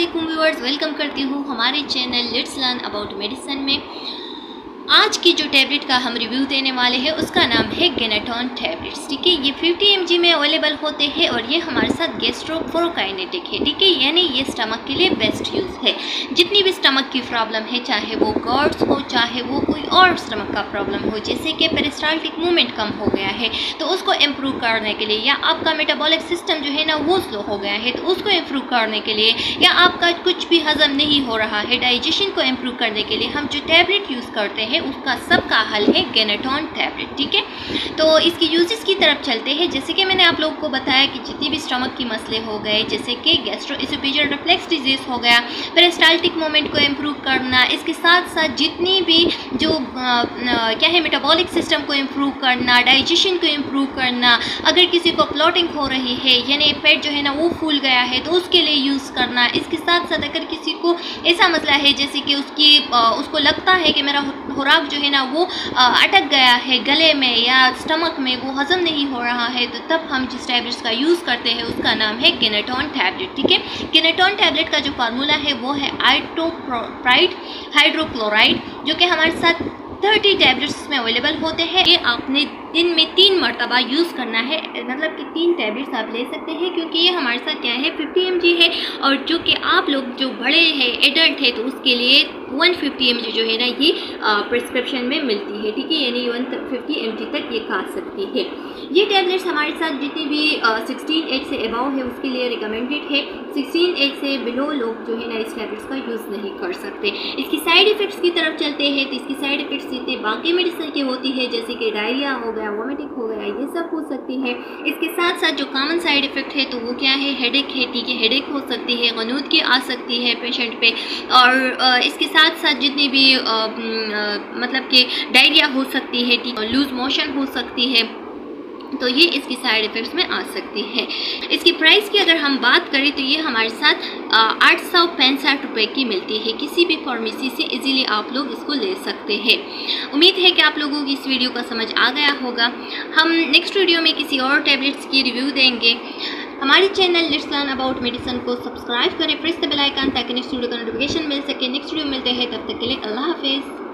वालेकुम viewers, welcome करती हूँ हमारे channel let's learn about medicine में। आज की जो टैबलेट का हम रिव्यू देने वाले हैं उसका नाम है गेनाटॉन टैबलेट्स। ठीक है, ये 50 mg में अवेलेबल होते हैं और ये हमारे साथ गैस्ट्रोप्रोकाइनेटिक है। ठीक है, यानी ये स्टमक के लिए बेस्ट यूज़ है। जितनी भी स्टमक की प्रॉब्लम है, चाहे वो गॉर्ड्स हो, चाहे वो कोई और स्टमक का प्रॉब्लम हो, जैसे कि पेरिस्टाल्टिक मूवमेंट कम हो गया है तो उसको इम्प्रूव करने के लिए, या आपका मेटाबॉलिक सिस्टम जो है ना वो स्लो हो गया है तो उसको इम्प्रूव करने के लिए, या आपका कुछ भी हजम नहीं हो रहा है, डाइजेशन को इम्प्रूव करने के लिए हम जो टैबलेट यूज़ करते हैं उसका सबका हल है गेनाटॉन टैबलेट। ठीक है, तो इसकी यूजेस की तरफ चलते हैं। जैसे कि मैंने आप लोगों को बताया कि जितनी भी स्टमक की मसले हो गए, जैसे कि गैस्ट्रोएसोफेजियल रिफ्लक्स डिजीज हो गया, पेरिस्टाल्टिक मूवमेंट को इम्प्रूव करना, इसके साथ साथ जितनी भी जो क्या है मेटाबॉलिक सिस्टम को इम्प्रूव करना, डाइजेशन को इम्प्रूव करना, अगर किसी को ब्लोटिंग हो रही है यानी पेट जो है ना वो फूल गया है तो उसके लिए यूज़ करना। इसके साथ साथ अगर किसी को ऐसा मसला है जैसे कि उसको लगता है कि मेरा खुराक जो है ना वो अटक गया है गले में या स्टमक में, वो हजम नहीं हो रहा है, तो तब हम जिस टैबलेट्स का यूज़ करते हैं उसका नाम है गेनाटॉन टैबलेट। ठीक है, गेनाटॉन टैबलेट का जो फार्मूला है वो है आइटोप्राइड हाइड्रोक्लोराइड, जो कि हमारे साथ 30 टैबलेट्स में अवेलेबल होते हैं। ये आपने दिन में 3 मरतबा यूज़ करना है, मतलब कि 3 टैबलेट्स आप ले सकते हैं, क्योंकि ये हमारे साथ क्या है 50 mg है और जो कि आप लोग जो बड़े हैं एडल्ट है तो उसके लिए 150 mg जो है ना ये प्रिस्क्रिप्शन में मिलती है। ठीक है, यानी 150 mg तक ये खा सकती है। ये टैबलेट्स हमारे साथ जितनी भी 16 एज से अबाव है उसके लिए रिकमेंडेड है। 16 एज से बिलो लोग जो है ना इस टैबलेट्स का यूज़ नहीं कर सकते। इसकी साइड इफ़ेक्ट्स की तरफ चलते हैं तो इसकी साइड इफ़ेक्ट्स जितने बाकी मेडिसिन की होती है, जैसे कि डायरिया हो गया, वोमिटिंग हो गया, ये सब हो सकती है। इसके साथ साथ जो कॉमन साइड इफ़ेक्ट है तो वो क्या है, हेडेक है। ठीक है, हेडेक हो सकती है, गनूदगी आ सकती है पेशेंट पे, और इसके साथ साथ जितनी भी मतलब कि डायरिया हो सकती है, ठीक, लूज मोशन हो सकती है, तो ये इसकी साइड इफ़ेक्ट्स में आ सकती है। इसकी प्राइस की अगर हम बात करें तो ये हमारे साथ 865 रुपये की मिलती है। किसी भी फार्मेसी से इजीली आप लोग इसको ले सकते हैं। उम्मीद है कि आप लोगों की इस वीडियो का समझ आ गया होगा। हम नेक्स्ट वीडियो में किसी और टैबलेट्स की रिव्यू देंगे। हमारे channel let's learn about medicine को सब्सक्राइब करें, प्रेस द बेल आइकन ताकि नेक्स्ट वीडियो का नोटिफिकेशन मिल सके। नेक्स्ट वीडियो मिलते हैं, तब तक के लिए अल्लाह हाफिज़।